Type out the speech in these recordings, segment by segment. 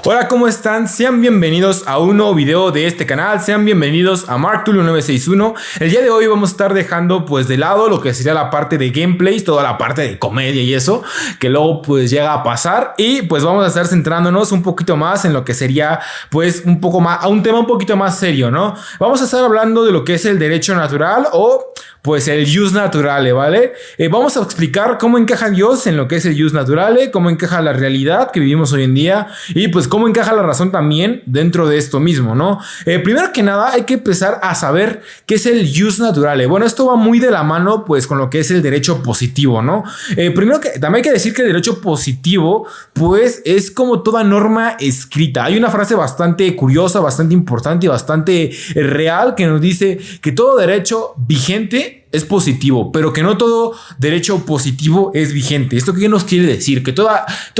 Hola, ¿cómo están? Sean bienvenidos a un nuevo video de este canal. Sean bienvenidos a MarkTulio961. El día de hoy vamos a estar dejando pues de lado lo que sería la parte de gameplays, toda la parte de comedia y eso, que luego pues llega a pasar. Y pues vamos a estar centrándonos un poquito más en lo que sería pues un poco más, a un tema un poquito más serio, ¿no? Vamos a estar hablando de lo que es el derecho natural o pues el jus naturale, ¿vale? Vamos a explicar cómo encaja Dios en lo que es el jus naturale, cómo encaja la realidad que vivimos hoy en día y pues cómo encaja la razón también dentro de esto mismo, ¿no? Primero que nada hay que empezar a saber qué es el jus naturale. Bueno, esto va muy de la mano pues con lo que es el derecho positivo, ¿no? Primero que también hay que decir que el derecho positivo pues es como toda norma escrita. Hay una frase bastante curiosa, bastante importante y bastante real que nos dice que todo derecho vigente es positivo, pero que no todo derecho positivo es vigente. ¿Esto qué nos quiere decir? Que todo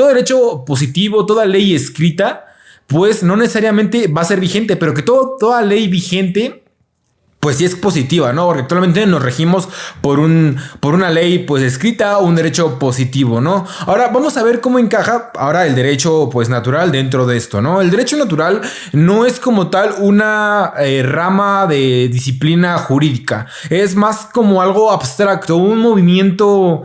derecho positivo, toda ley escrita, pues no necesariamente va a ser vigente, pero que toda ley vigente pues sí es positiva, ¿no? Porque actualmente nos regimos por una ley pues escrita o un derecho positivo, ¿no? Ahora vamos a ver cómo encaja ahora el derecho pues natural dentro de esto, ¿no? El derecho natural no es como tal una rama de disciplina jurídica, es más como algo abstracto, un movimiento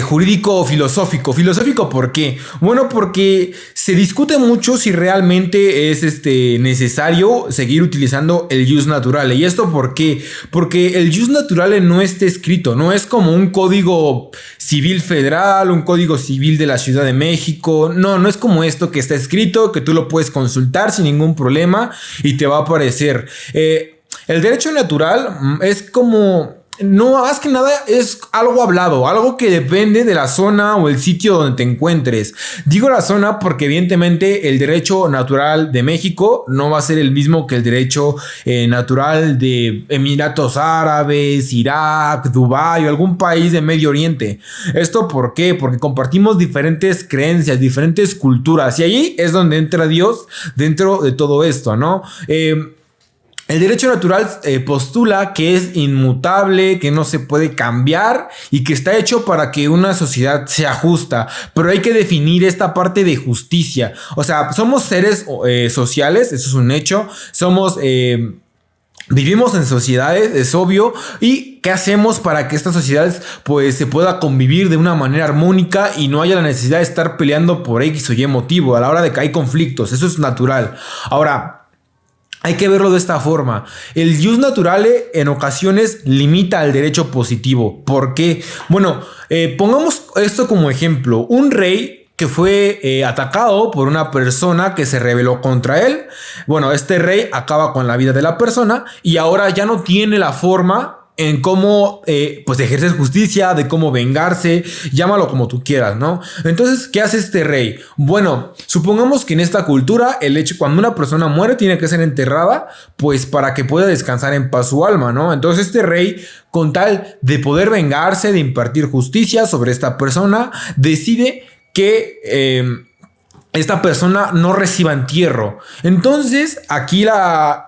jurídico filosófico. ¿Filosófico por qué? Bueno, porque se discute mucho si realmente es necesario seguir utilizando el jus naturale. ¿Y esto por qué? Porque el jus naturale no está escrito, no es como un código civil federal, un código civil de la Ciudad de México. No es como esto que está escrito, que tú lo puedes consultar sin ningún problema y te va a aparecer. El derecho natural es como... No, más que nada es algo hablado, algo que depende de la zona o el sitio donde te encuentres. Digo la zona porque evidentemente el derecho natural de México no va a ser el mismo que el derecho natural de Emiratos Árabes, Irak, Dubái o algún país de Medio Oriente. ¿Esto por qué? Porque compartimos diferentes creencias, diferentes culturas y ahí es donde entra Dios dentro de todo esto, ¿no? El derecho natural postula que es inmutable, que no se puede cambiar y que está hecho para que una sociedad sea justa. Pero hay que definir esta parte de justicia. O sea, somos seres sociales, eso es un hecho. Vivimos en sociedades, es obvio. ¿Y qué hacemos para que estas sociedades pues se pueda convivir de una manera armónica y no haya la necesidad de estar peleando por X o Y motivo a la hora de que hay conflictos? Eso es natural. Ahora, hay que verlo de esta forma. El jus naturale en ocasiones limita al derecho positivo. ¿Por qué? Bueno, pongamos esto como ejemplo. Un rey que fue atacado por una persona que se rebeló contra él. Bueno, este rey acaba con la vida de la persona y ahora ya no tiene la forma en cómo pues ejercer justicia, de cómo vengarse, llámalo como tú quieras, ¿no? Entonces, ¿qué hace este rey? Bueno, supongamos que en esta cultura el hecho cuando una persona muere tiene que ser enterrada, pues para que pueda descansar en paz su alma, ¿no? Entonces este rey, con tal de poder vengarse, de impartir justicia sobre esta persona, decide que esta persona no reciba entierro. Entonces aquí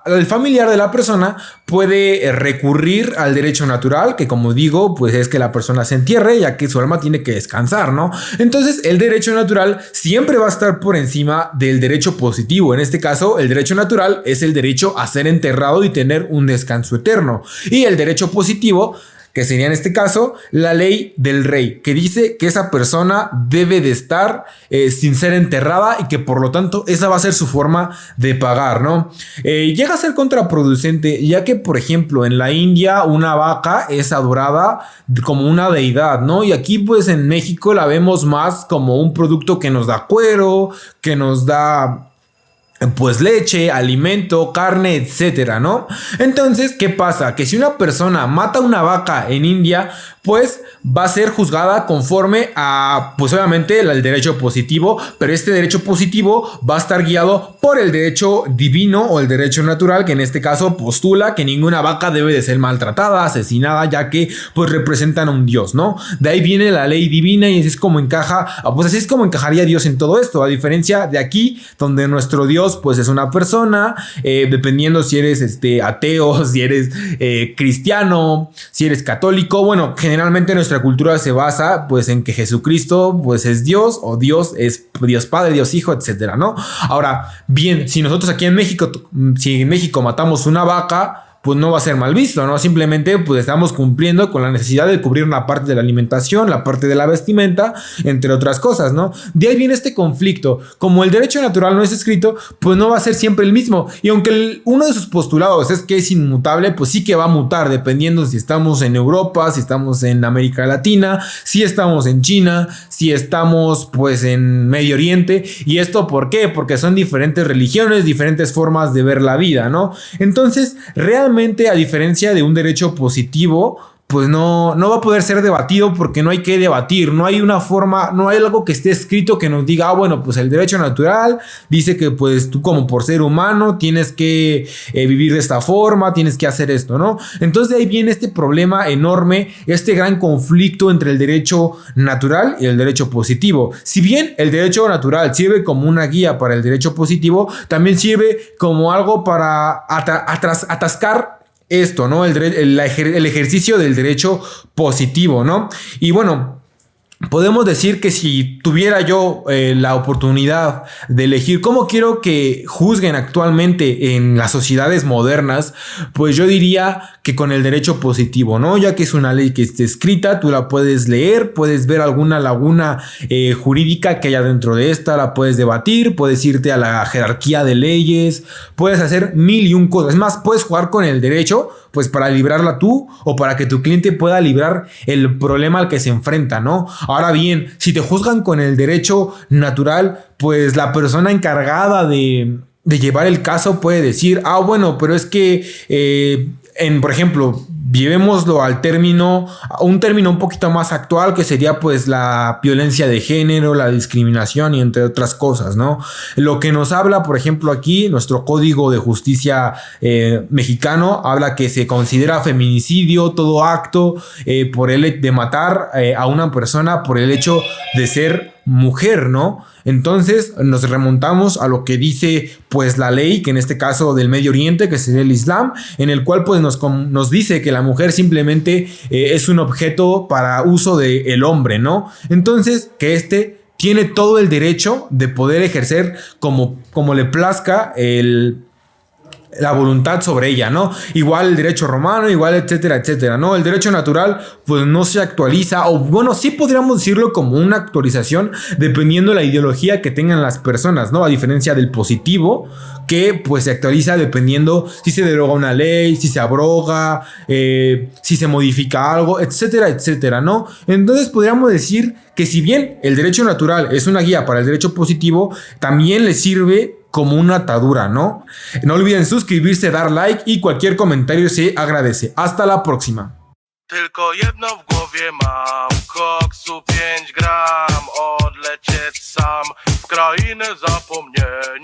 el familiar de la persona puede recurrir al derecho natural, que como digo, pues es que la persona se entierre, ya que su alma tiene que descansar, ¿no? Entonces el derecho natural siempre va a estar por encima del derecho positivo. En este caso, el derecho natural es el derecho a ser enterrado y tener un descanso eterno. Y el derecho positivo, que sería en este caso la ley del rey, que dice que esa persona debe de estar sin ser enterrada y que por lo tanto esa va a ser su forma de pagar, ¿no? Llega a ser contraproducente, ya que por ejemplo en la India una vaca es adorada como una deidad, ¿no? Y aquí pues en México la vemos más como un producto que nos da cuero, que nos da pues leche, alimento, carne, etcétera, ¿no? Entonces, ¿qué pasa? Que si una persona mata una vaca en India, pues va a ser juzgada conforme a, pues obviamente, el derecho positivo, pero este derecho positivo va a estar guiado por el derecho divino o el derecho natural, que en este caso postula que ninguna vaca debe de ser maltratada, asesinada, ya que pues representan a un dios, ¿no? De ahí viene la ley divina y así es como encaja, pues así es como encajaría Dios en todo esto, a diferencia de aquí, donde nuestro Dios pues es una persona, dependiendo si eres ateo, si eres cristiano, si eres católico, bueno, generalmente generalmente nuestra cultura se basa pues en que Jesucristo pues es Dios, o Dios es Dios Padre, Dios Hijo, etcétera, ¿no? Ahora, bien, si nosotros aquí en México, si en México matamos una vaca, pues no va a ser mal visto, ¿no? Simplemente pues estamos cumpliendo con la necesidad de cubrir una parte de la alimentación, la parte de la vestimenta, entre otras cosas, ¿no? De ahí viene este conflicto. Como el derecho natural no es escrito, pues no va a ser siempre el mismo. Y aunque uno de sus postulados es que es inmutable, pues sí que va a mutar dependiendo si estamos en Europa, si estamos en América Latina, si estamos en China, si estamos pues en Medio Oriente. ¿Y esto por qué? Porque son diferentes religiones, diferentes formas de ver la vida, ¿no? Entonces, realmente, a diferencia de un derecho positivo, pues no va a poder ser debatido, porque no hay que debatir, no hay una forma, no hay algo que esté escrito que nos diga, bueno, pues el derecho natural dice que pues tú como por ser humano tienes que vivir de esta forma, tienes que hacer esto, ¿no? Entonces de ahí viene este problema enorme, este gran conflicto entre el derecho natural y el derecho positivo. Si bien el derecho natural sirve como una guía para el derecho positivo, también sirve como algo para atascar esto, ¿no? El ejercicio del derecho positivo, ¿no? Y bueno, podemos decir que si tuviera yo la oportunidad de elegir cómo quiero que juzguen actualmente en las sociedades modernas, pues yo diría que con el derecho positivo, ¿no? Ya que es una ley que está escrita, tú la puedes leer, puedes ver alguna laguna jurídica que haya dentro de esta, la puedes debatir, puedes irte a la jerarquía de leyes, puedes hacer mil y un cosas. Es más, puedes jugar con el derecho, pues para librarla tú o para que tu cliente pueda librar el problema al que se enfrenta, ¿no? Ahora bien, si te juzgan con el derecho natural, pues la persona encargada de llevar el caso puede decir, bueno, pero es que, por ejemplo, llevémoslo al término, un término un poquito más actual, que sería pues la violencia de género, la discriminación y entre otras cosas, ¿no? Lo que nos habla, por ejemplo, aquí, nuestro Código de Justicia mexicano, habla que se considera feminicidio todo acto por el de matar a una persona por el hecho de ser mujer, ¿no? Entonces nos remontamos a lo que dice pues la ley, que en este caso del Medio Oriente, que sería el Islam, en el cual pues nos dice que la mujer simplemente es un objeto para uso del hombre, ¿no? Entonces que tiene todo el derecho de poder ejercer como le plazca la voluntad sobre ella, ¿no? Igual el derecho romano, igual etcétera, etcétera, ¿no? El derecho natural pues no se actualiza, o bueno, sí podríamos decirlo como una actualización dependiendo de la ideología que tengan las personas, ¿no? A diferencia del positivo, que pues se actualiza dependiendo si se deroga una ley, si se abroga, si se modifica algo, etcétera, etcétera, ¿no? Entonces podríamos decir que si bien el derecho natural es una guía para el derecho positivo, también le sirve como una atadura, ¿no? No olviden suscribirse, dar like y cualquier comentario se agradece. Hasta la próxima. Tylko jedno w głowie mam, koksu 5 gram, odlecieć sam w krainę zapomnienia.